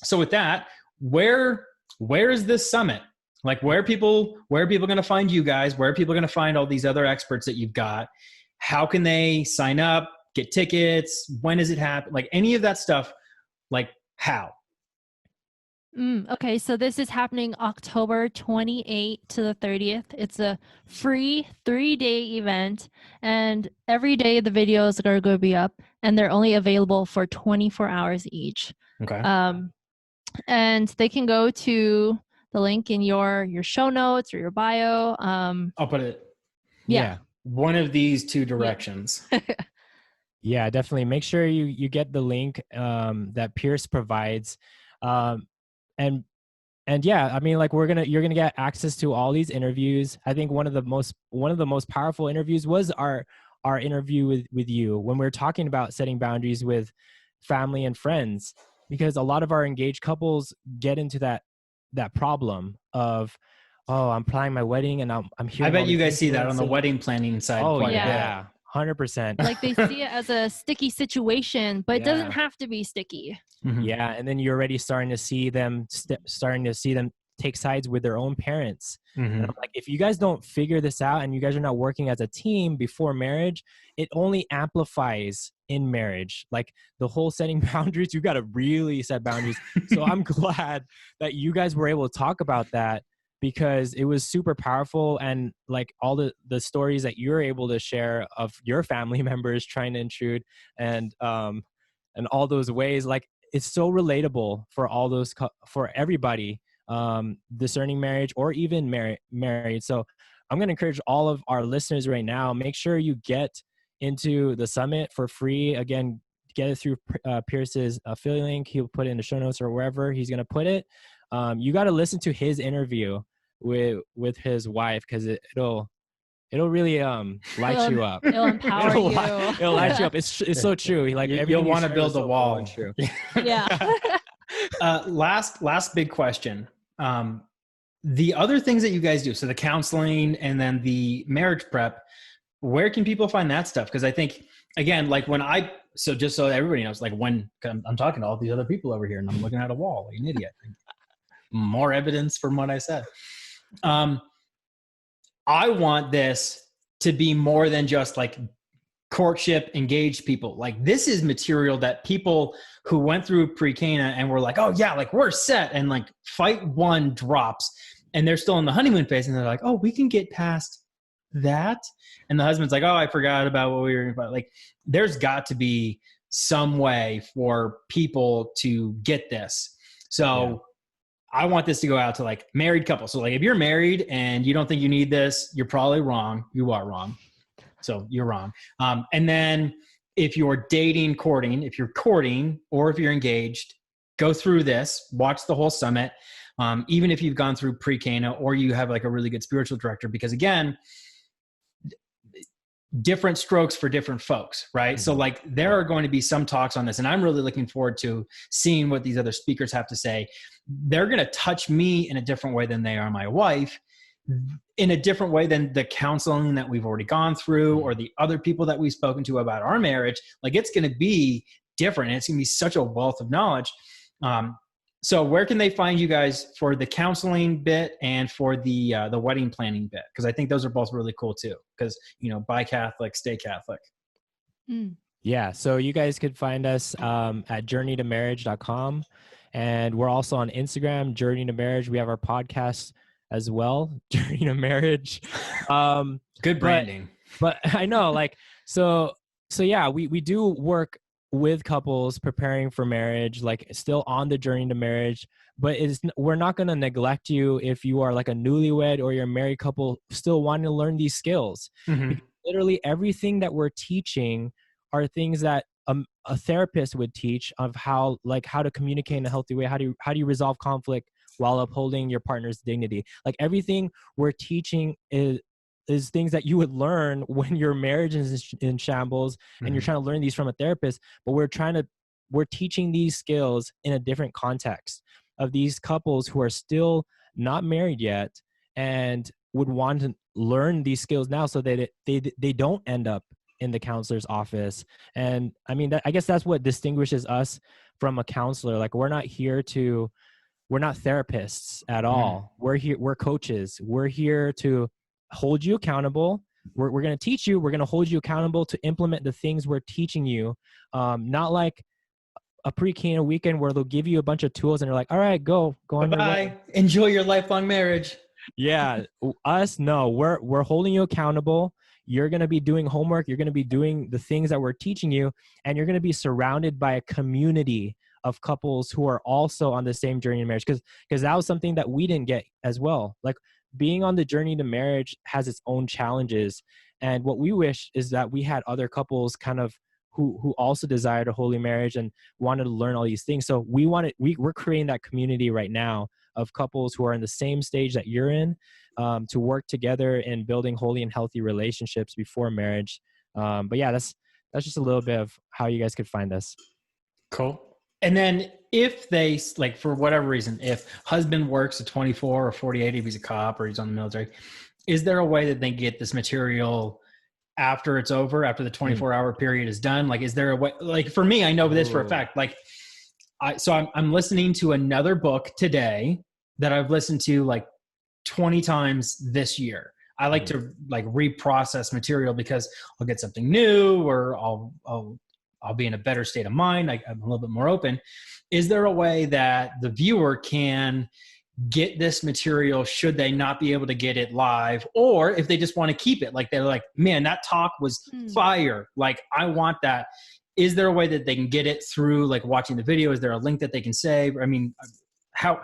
So with that, where is this summit? Like where are people going to find you guys? Where are people going to find all these other experts that you've got? How can they sign up, get tickets? When does it happen? Like any of that stuff, like how? Okay, so this is happening October 28th to the 30th. It's a free 3-day event, and every day the videos are going to be up, and they're only available for 24 hours each. Okay. And they can go to the link in your show notes or your bio. I'll put it. Yeah. One of these two directions. Yeah, definitely. Make sure you get the link that Pierce provides. And yeah, I mean, like you're gonna get access to all these interviews. I think one of the most powerful interviews was our interview with you when we were talking about setting boundaries with family and friends, because a lot of our engaged couples get into that problem of, oh, I'm planning my wedding and I'm here. I bet you guys see that on the wedding planning side. Oh yeah. 100%. Like they see it as a sticky situation, but it doesn't have to be sticky. Mm-hmm. Yeah, and then you're already starting to see them take sides with their own parents. Mm-hmm. And I'm like, if you guys don't figure this out and you guys are not working as a team before marriage, it only amplifies in marriage. Like the whole setting boundaries, you got to really set boundaries. So I'm glad that you guys were able to talk about that, because it was super powerful. And like all the stories that you're able to share of your family members trying to intrude and all those ways, like it's so relatable for all those, for everybody, discerning marriage or even married. So I'm going to encourage all of our listeners right now, make sure you get into the summit for free. Again, get it through Pierce's affiliate link. He'll put it in the show notes or wherever he's going to put it. You got to listen to his interview with his wife, because it'll really light you up. It'll empower you. It'll light you up. It's so true. Like you'll want to build a wall. True. Yeah. Last big question. The other things that you guys do, so the counseling and then the marriage prep, where can people find that stuff? Because I think, again, like so just so everybody knows, like when I'm talking to all these other people over here and I'm looking at a wall like an idiot. More evidence from what I said. I want this to be more than just like courtship, engaged people. Like this is material that people who went through pre-Cana and were like, oh yeah, like we're set, and like fight one drops and they're still in the honeymoon phase and they're like, oh, we can get past that. And the husband's like, oh, I forgot about what we were about. Like there's got to be some way for people to get this. So I want this to go out to like married couples. So like if you're married and you don't think you need this, you're probably wrong. You are wrong. So you're wrong. And then if you're courting, if you're courting or if you're engaged, go through this, watch the whole summit. Even if you've gone through pre-Cana or you have like a really good spiritual director, because again, different strokes for different folks, right? Mm-hmm. So like there are going to be some talks on this, and I'm really looking forward to seeing what these other speakers have to say. They're going to touch me in a different way than they are my wife, in a different way than the counseling that we've already gone through or the other people that we've spoken to about our marriage. Like it's going to be different. And it's going to be such a wealth of knowledge. So where can they find you guys for the counseling bit and for the wedding planning bit? Because I think those are both really cool too. Because, buy Catholic, stay Catholic. Yeah. So you guys could find us at journeytomarriage.com. And we're also on Instagram, Journey to Marriage. We have our podcast as well, Journey to Marriage. Good branding. But I know, like, so yeah, we do work with couples preparing for marriage, like still on the journey to marriage, but we're not going to neglect you if you are like a newlywed or you're a married couple still wanting to learn these skills. Mm-hmm. Because literally everything that we're teaching are things that a therapist would teach of how to communicate in a healthy way. How do you resolve conflict while upholding your partner's dignity? Like everything we're teaching is things that you would learn when your marriage is in shambles and you're trying to learn these from a therapist, but we're teaching these skills in a different context of these couples who are still not married yet and would want to learn these skills now so that they don't end up in the counselor's office. And I mean, I guess that's what distinguishes us from a counselor. Like we're not therapists at all. We're coaches. We're here to hold you accountable. We're going to teach you. We're going to hold you accountable to implement the things we're teaching you. Not like a pre-Cana weekend where they'll give you a bunch of tools and you're like, all right, go on your way. Enjoy your lifelong marriage. Yeah. No, we're holding you accountable. You're going to be doing homework. You're going to be doing the things that we're teaching you, and you're going to be surrounded by a community of couples who are also on the same journey in marriage. Because that was something that we didn't get as well. Like being on the journey to marriage has its own challenges. And what we wish is that we had other couples kind of who also desired a holy marriage and wanted to learn all these things. So we're creating that community right now of couples who are in the same stage that you're in, to work together in building holy and healthy relationships before marriage. But yeah, that's just a little bit of how you guys could find us. Cool. And then if they, like, for whatever reason, if husband works at 24 or 48, if he's a cop or he's on the military, is there a way that they get this material after it's over, after the 24-hour period is done? Like, is there a way, like for me, I know this for a fact, like, I'm listening to another book today that I've listened to like 20 times this year. I like to like reprocess material because I'll get something new, or I'll be in a better state of mind. I'm a little bit more open. Is there a way that the viewer can get this material should they not be able to get it live, or if they just want to keep it, like they're like, man, that talk was fire, like I want that? Is there a way that they can get it through like watching the video? Is there a link that they can save? I mean, how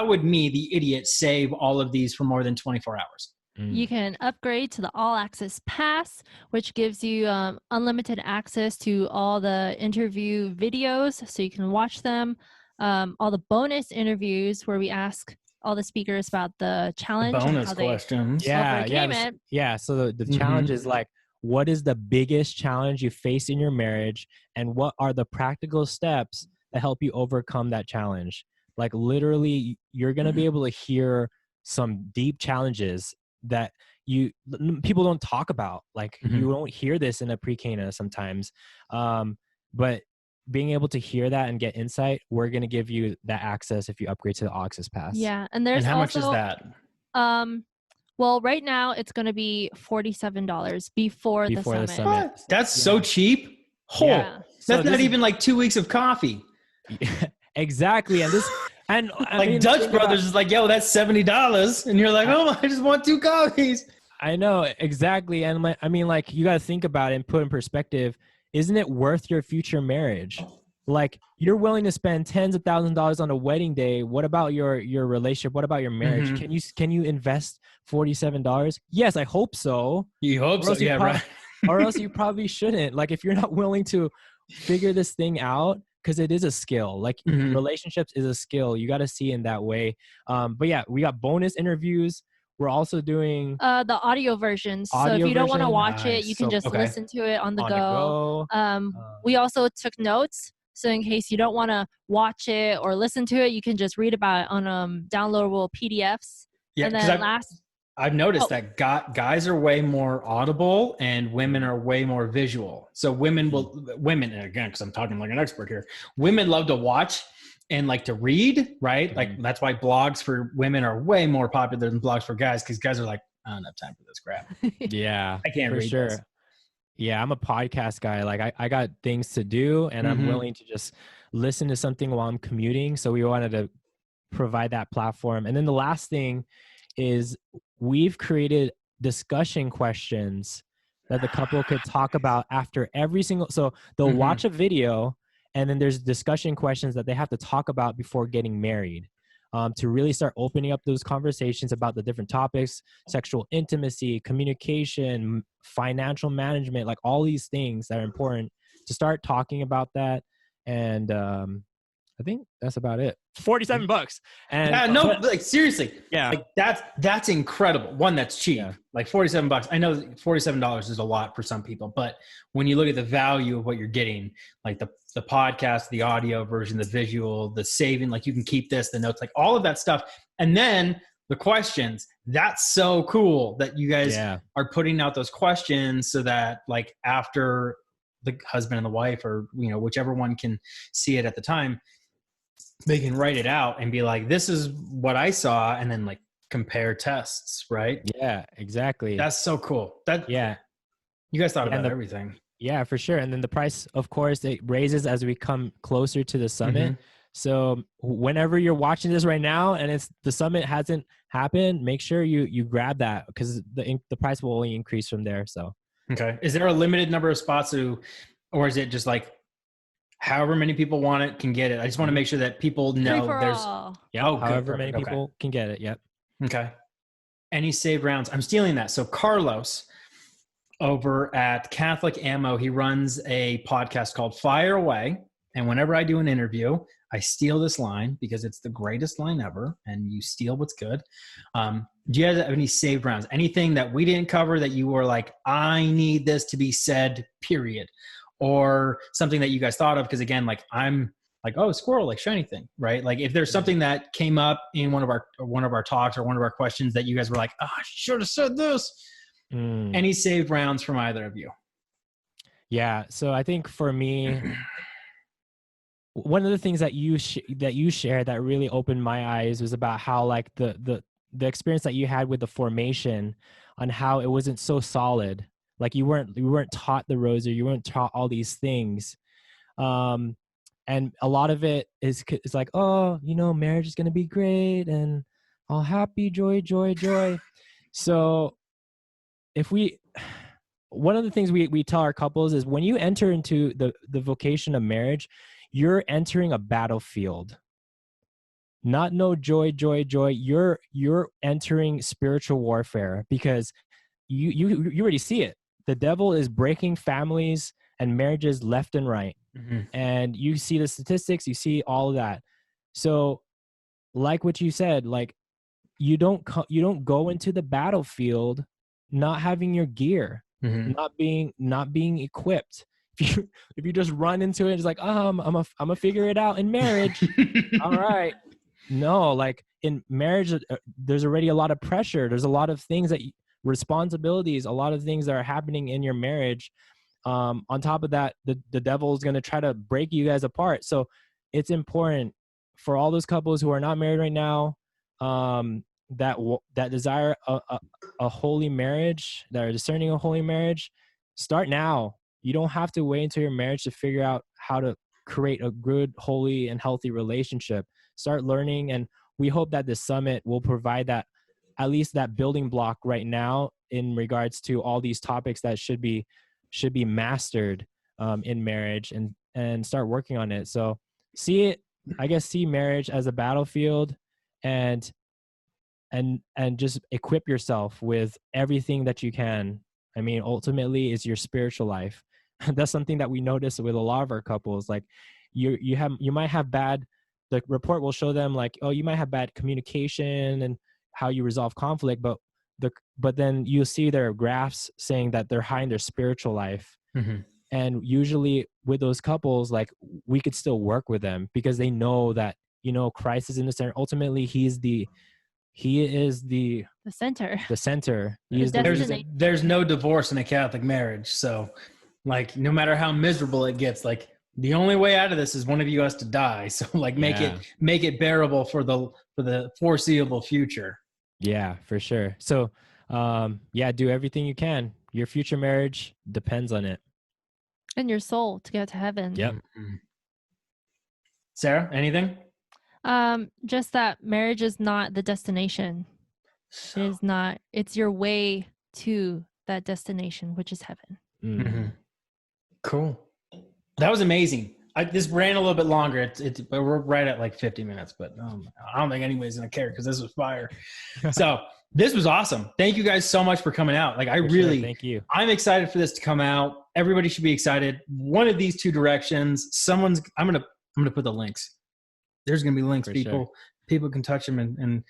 would me, the idiot, save all of these for more than 24 hours? You can upgrade to the All Access Pass, which gives you unlimited access to all the interview videos, so you can watch them. All the bonus interviews where we ask all the speakers about the challenge, the bonus and how questions. they overcame it. Yeah. So the challenge is like, what is the biggest challenge you face in your marriage, and what are the practical steps that help you overcome that challenge? Like literally, you're going to be able to hear some deep challenges that people don't talk about. Like you don't hear this in a pre-Cana sometimes. But being able to hear that and get insight, we're going to give you that access if you upgrade to the All Access Pass. Yeah. And there's how much also, is that? Well, right now it's going to be $47 before the summit. What? That's so cheap. Yeah. That's not even like 2 weeks of coffee. Exactly. And this, and like, I mean, Dutch Brothers is like, yo, that's $70. And you're like, oh, I just want 2 coffees. I know, exactly. And I mean, like, you got to think about it and put in perspective. Isn't it worth your future marriage? Like, you're willing to spend tens of thousands of dollars on a wedding day. What about your relationship? What about your marriage? Can you invest $47? Yes, I hope so. You hope so, yeah, right. Or else you probably shouldn't. Like, if you're not willing to figure this thing out, because it is a skill. Like relationships is a skill. You got to see in that way. But yeah, we got bonus interviews. We're also doing the audio versions. So if you don't want to watch it, you can just listen to it on the go. We also took notes. So in case you don't want to watch it or listen to it, you can just read about it on downloadable PDFs. Yeah, because I've noticed that guys are way more audible and women are way more visual. So women, again, because I'm talking like an expert here, women love to watch and like to read, right? Like that's why blogs for women are way more popular than blogs for guys, because guys are like, I don't have time for this crap. Yeah, I can't read this. Yeah, I'm a podcast guy. Like I got things to do, and I'm willing to just listen to something while I'm commuting. So we wanted to provide that platform. And then the last thing is we've created discussion questions that the couple could talk about after every single, so they'll watch a video and then there's discussion questions that they have to talk about before getting married, to really start opening up those conversations about the different topics, sexual intimacy, communication, financial management, like all these things that are important to start talking about that. And I think that's about it. $47. And yeah, no, like seriously, yeah, like that's incredible. One, that's cheap. Yeah. Like $47. I know $47 is a lot for some people, but when you look at the value of what you're getting, like the podcast, the audio version, the visual, the saving, like you can keep this, the notes, like all of that stuff, and then the questions. That's so cool that you guys are putting out those questions so that like after the husband and the wife, or whichever one can see it at the time, they can write it out and be like, this is what I saw, and then like compare tests, right? Yeah, exactly. That's so cool. You guys thought about everything. Yeah, for sure. And then the price, of course, it raises as we come closer to the summit. So whenever you're watching this right now and the summit hasn't happened, make sure you grab that, because the price will only increase from there. So okay, is there a limited number of spots, or is it just like however many people want it can get it? I just want to make sure that people know there's however many people can get it. Yep. Okay. Any saved rounds? I'm stealing that. So Carlos over at Catholic Ammo, he runs a podcast called Fire Away. And whenever I do an interview, I steal this line because it's the greatest line ever, and you steal what's good. Do you have any saved rounds? Anything that we didn't cover that you were like, I need this to be said, period? Or something that you guys thought of? Because again, like I'm like, oh, squirrel, like shiny thing, right? Like if there's something that came up in one of our talks or one of our questions that you guys were like, oh, I should have said this. Any saved rounds from either of you? Yeah. So I think for me, one of the things that you shared that really opened my eyes was about how like the experience that you had with the formation, on how it wasn't so solid. Like you weren't taught the rosary, you weren't taught all these things. And a lot of it is like, oh, marriage is going to be great and all happy, joy. So one of the things we tell our couples is when you enter into the vocation of marriage, you're entering a battlefield. Not no joy. You're entering spiritual warfare, because you already see it. The devil is breaking families and marriages left and right. And you see the statistics, you see all of that. So like what you said, like you don't go into the battlefield not having your gear, not being equipped. If you just run into it, it's like, I'm gonna figure it out in marriage. All right. No, like in marriage, there's already a lot of pressure. There's a lot of things responsibilities, a lot of things that are happening in your marriage. On top of that, the devil is going to try to break you guys apart. So it's important for all those couples who are not married right now, that desire a holy marriage, that are discerning a holy marriage, start now. You don't have to wait until your marriage to figure out how to create a good, holy, and healthy relationship. Start learning, and we hope that the summit will provide that, at least that building block right now in regards to all these topics that should be mastered in marriage, and start working on it. So see marriage as a battlefield, and just equip yourself with everything that you can. I mean, ultimately it's your spiritual life. That's something that we notice with a lot of our couples. Like you might have bad, the report will show them like, oh, you might have bad communication and how you resolve conflict, but then you'll see their graphs saying that they're high in their spiritual life. And usually with those couples, like we could still work with them because they know that, Christ is in the center. Ultimately, he is the center. The center. There's no divorce in a Catholic marriage. So like, no matter how miserable it gets, like the only way out of this is one of you has to die. So like make it bearable for the foreseeable future. Yeah, for sure. So, do everything you can. Your future marriage depends on it. And your soul to get to heaven. Yep. Sarah, anything? Just that marriage is not the destination. It's your way to that destination, which is heaven. Mm-hmm. Cool. That was amazing. This ran a little bit longer. But we're right at like 50 minutes, but I don't think anybody's going to care because this was fire. So this was awesome. Thank you guys so much for coming out. Like Thank you. I'm excited for this to come out. Everybody should be excited. One of these two directions, I'm going to put the links. There's going to be links. People can touch them and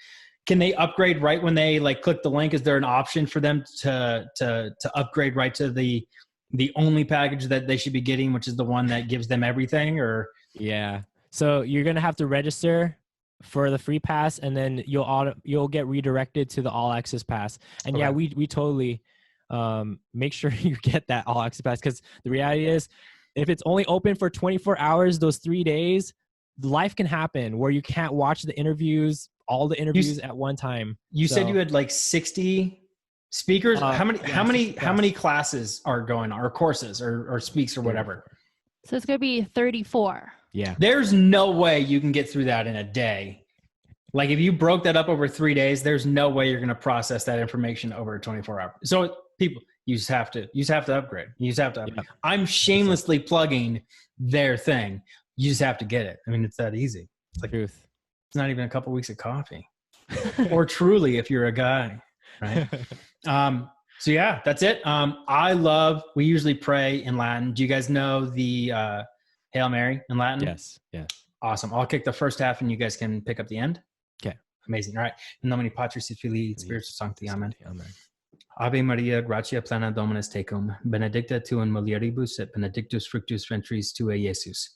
can they upgrade right when they like click the link? Is there an option for them to upgrade right to the only package that they should be getting, which is the one that gives them everything? Or yeah, so you're gonna have to register for the free pass, and then you'll get redirected to the all access pass. And yeah, we totally make sure you get that all access pass, because the reality is, if it's only open for 24 hours those 3 days, life can happen where you can't watch the interviews, all the interviews at one time. You said you had like 60 speakers. How many classes are going on, or courses, or speaks, or whatever? So it's going to be 34. Yeah. There's no way you can get through that in a day. Like if you broke that up over 3 days, there's no way you're going to process that information over 24 hours. So people, you just have to upgrade. You just have to upgrade. Yeah. I'm shamelessly plugging their thing. You just have to get it. I mean, it's that easy. It's like Truth. It's not even a couple weeks of coffee. Or truly, if you're a guy, right? So yeah, that's it. We usually pray in Latin. Do you guys know the Hail Mary in Latin? Yes. Yeah. Awesome. I'll kick the first half and you guys can pick up the end. Okay. Amazing. All right. In nomine Patris et Filii et Spiritus Sancti. Amen. Ave Maria, gratia plena Dominus tecum, benedicta tu in mulieribus et benedictus fructus ventris tuae, Iesus.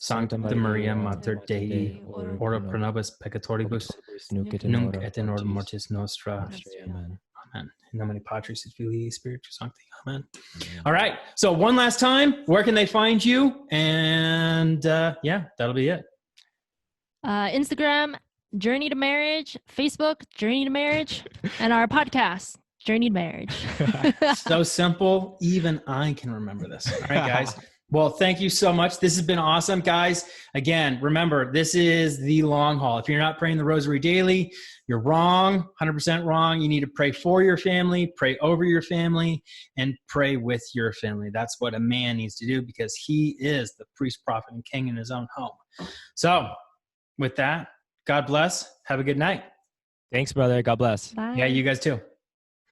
Sancta Maria, Mater Dei, ora pro nobis peccatoribus, nunc et in hora mortis nostra. Amen. Amen. In nomine Patris et Filii et Spiritus Sancti. Amen. All right. So one last time, where can they find you? And yeah, that'll be it. Instagram, Journey to Marriage. Facebook, Journey to Marriage. And our podcast, Journey to Marriage. So simple. Even I can remember this. All right, guys. Well, thank you so much. This has been awesome, guys. Again, remember, this is the long haul. If you're not praying the rosary daily, you're wrong, 100% wrong. You need to pray for your family, pray over your family, and pray with your family. That's what a man needs to do, because he is the priest, prophet, and king in his own home. So with that, God bless. Have a good night. Thanks, brother. God bless. Bye. Yeah, you guys too.